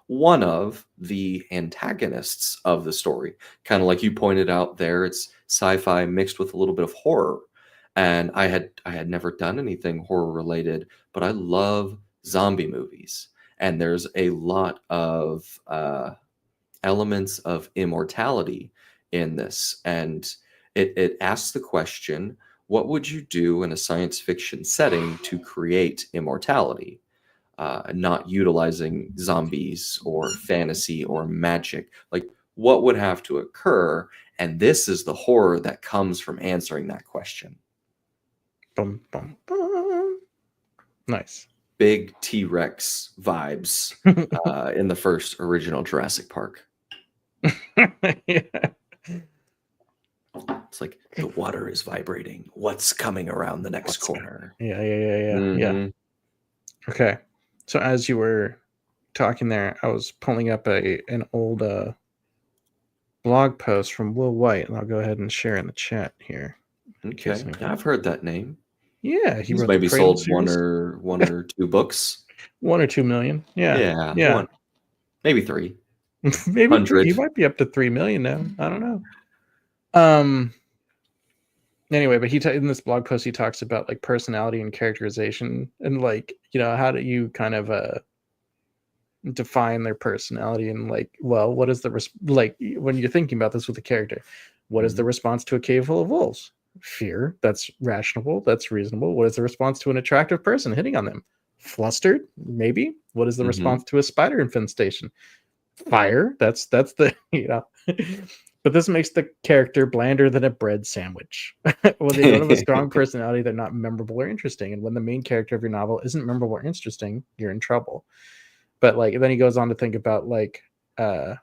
one of the antagonists of the story. Kind of like you pointed out there, it's sci-fi mixed with a little bit of horror. And I had never done anything horror related, but I love zombie movies. And there's a lot of elements of immortality in this. And it asks the question, what would you do in a science fiction setting to create immortality? Not utilizing zombies or fantasy or magic. Like, what would have to occur? And this is the horror that comes from answering that question. Bum, bum, bum. Nice. Big T-Rex vibes in the first original Jurassic Park. Yeah. It's like the water is vibrating. What's coming around the next corner? Yeah. Mm-hmm. Yeah. Okay. So as you were talking there, I was pulling up an old blog post from Will White, and I'll go ahead and share in the chat here. Okay, I've heard that name. Yeah, he's maybe sold one or two books. 1 or 2 million. Yeah. One, maybe 3. Maybe 100. 3. He might be up to 3 million now. I don't know. Anyway, but in this blog post he talks about like personality and characterization, and like, you know, how do you kind of define their personality, and like, well, what is like when you're thinking about this with a character, what is the response to a cave full of wolves? Fear. That's rational. That's reasonable. What is the response to an attractive person hitting on them? Flustered, maybe. What is the response to a spider infestation? Fire. That's the, you know. But this makes the character blander than a bread sandwich. When they don't have a strong personality, they're not memorable or interesting. And when the main character of your novel isn't memorable or interesting, you're in trouble. But like then he goes on to think about like let's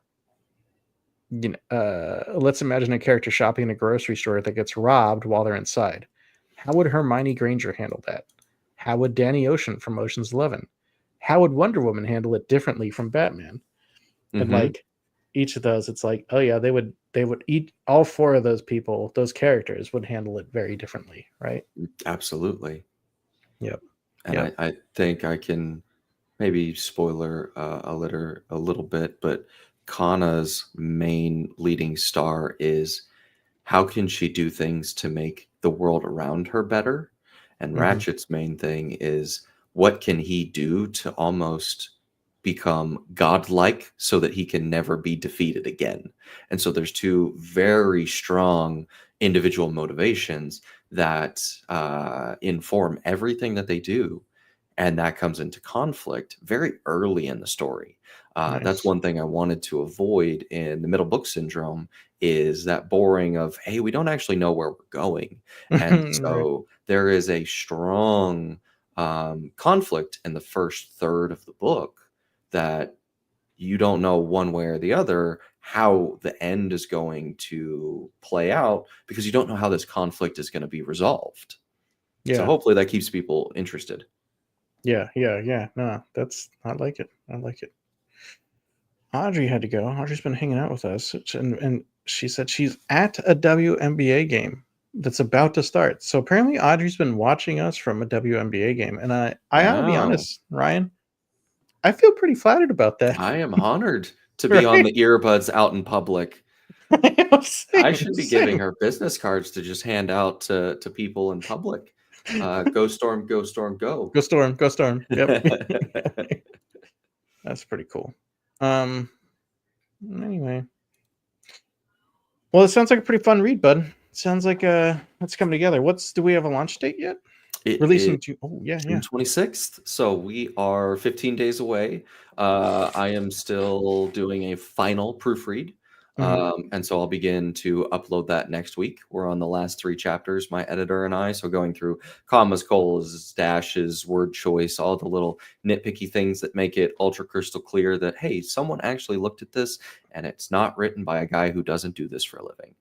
imagine a character shopping in a grocery store that gets robbed while they're inside. How would Hermione Granger handle that? How would Danny Ocean from Ocean's 11? How would Wonder Woman handle it differently from Batman? And like each of those, it's like, oh yeah, they would eat all four of those people, those characters would handle it very differently, right? Absolutely. Yep. And Yep. I think I can maybe spoiler a little bit, but Kana's main leading star is how can she do things to make the world around her better? And Mhm. Ratchet's main thing is what can he do to almost become godlike so that he can never be defeated again? And so there's two very strong individual motivations that inform everything that they do. And that comes into conflict very early in the story. That's Nice. one thing I wanted to avoid in the middle book syndrome is that boring of, hey, we don't actually know where we're going. And Right. so there is a strong conflict in the first third of the book that you don't know one way or the other how the end is going to play out because you don't know how this conflict is going to be resolved. So Yeah. hopefully that keeps people interested. Yeah. Yeah. Yeah. No, that's I like it. I like it. Audrey had to go. Audrey's been hanging out with us, and she said she's at a WNBA game that's about to start. So apparently, Audrey's been watching us from a WNBA game, and I gotta be Wow. honest, Ryan, I feel pretty flattered about that. I am honored to be on Right? the earbuds out in public. I Same, should be giving same. her business cards to just hand out to people in public. Go Storm, go Storm, go. Go Storm, go Storm. Yep, that's pretty cool. Um. Anyway, well, it sounds like a pretty fun read, bud. Sounds like it's coming together. Do we have a launch date yet? It is Releasing to oh yeah, June yeah. 26th, so we are 15 days away. I am still doing a final proofread, Mhm. and so I'll begin to upload that next week. We're on the last 3 chapters, my editor and I, so going through commas, colons, dashes, word choice, all the little nitpicky things that make it ultra crystal clear that, hey, someone actually looked at this, and it's not written by a guy who doesn't do this for a living.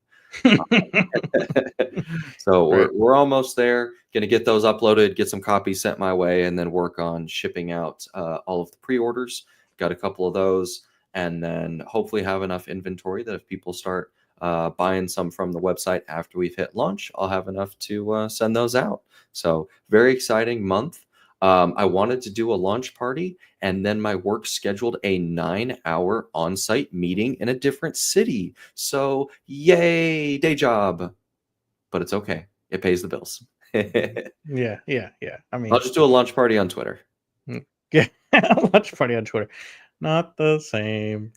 So Right. we're almost there. Gonna get those uploaded, get some copies sent my way, and then work on shipping out all of the pre-orders. Got a couple of those, and then hopefully have enough inventory that if people start buying some from the website after we've hit launch, I'll have enough to send those out. So very exciting month. I wanted to do a launch party, and then my work scheduled a 9-hour on-site meeting in a different city. So yay, day job. But it's okay. It pays the bills. Yeah, yeah, yeah. I I'll mean, just do a launch party on Twitter. yeah, watch party on Twitter. Not the same.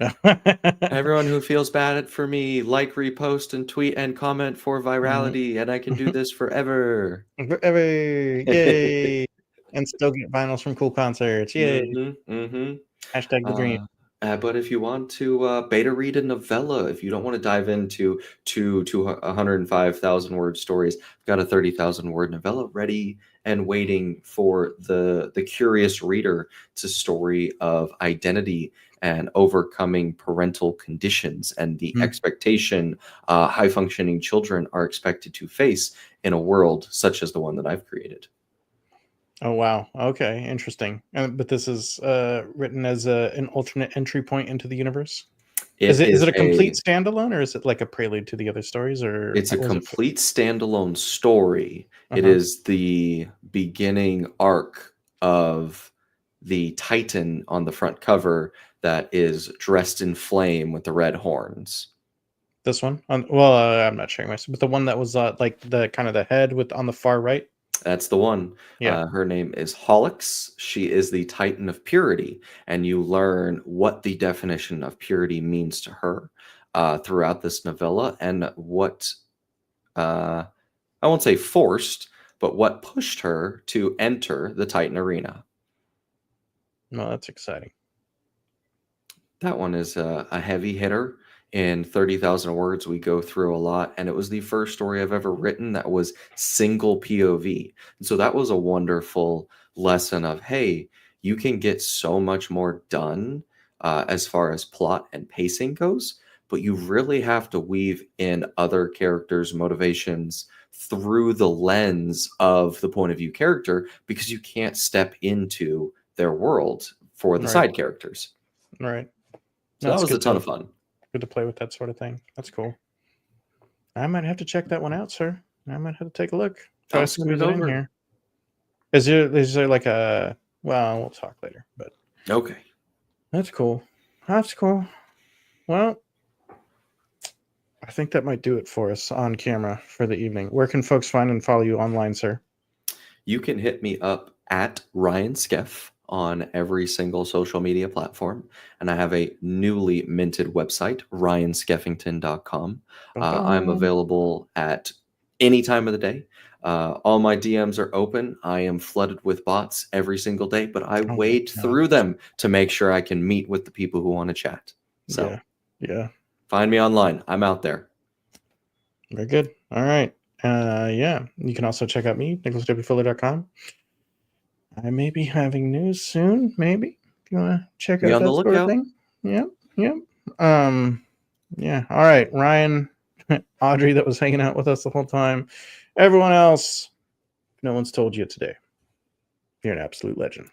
Everyone who feels bad for me, like, repost, and tweet and comment for Mhm. virality, and I can do this forever. Forever, yay! And still get vinyls from cool concerts, yay! Mhm. Hashtag the dream. Uh, but if you want to beta read a novella, if you don't want to dive into two 105,000 word stories, I've got a 30,000 word novella ready and waiting for the curious reader. It's a story of identity and overcoming parental conditions and the Mm. expectation high functioning children are expected to face in a world such as the one that I've created. Oh wow. Okay, interesting. But this is written as an alternate entry point into the universe. It Is is it a complete a standalone, or is it like a prelude to the other stories, or It's a how was it? complete standalone story. Uh It huh. is the beginning arc of the Titan on the front cover that is dressed in flame with the red horns. This one? Well, I'm not sharing my, but the one that was like the kind of the head with on the far right. That's the one. Yeah. Her name is Holix. She is the Titan of Purity, and you learn what the definition of purity means to her throughout this novella and what uh, I won't say forced, but what pushed her to enter the Titan arena. No, that's exciting. That one is a heavy hitter in 30,000 words, we go through a lot, and it was the first story I've ever written that was single POV. And so that was a wonderful lesson of, hey, you can get so much more done as far as plot and pacing goes, but you really have to weave in other characters' motivations through the lens of the point of view character, because you can't step into their world for the Right. side characters. Right. So that was a ton of fun. Good to play with that sort of thing. That's cool. I might have to check that one out, sir. I might have to take a look. Try I'll to send squeeze it it in over. here. Is there like a? Well, we'll talk later. But Okay. that's cool. That's cool. Well, I think that might do it for us on camera for the evening. Where can folks find and follow you online, sir? You can hit me up at Ryan Skeff on every single social media platform. And I have a newly minted website, ryanskeffington.com. I'm available at any time of the day. All my DMs are open. I am flooded with bots every single day, but I wade through them to make sure I can meet with the people who want to chat. So yeah. Find me online. I'm out there. Very good. All right. Yeah. You can also check out me, nicholaswfuller.com. I may be having news soon, maybe. If you want to check out that sort of thing. Yep. Yeah. All right. Ryan, Audrey that was hanging out with us the whole time. Everyone else, no one's told you today. You're an absolute legend.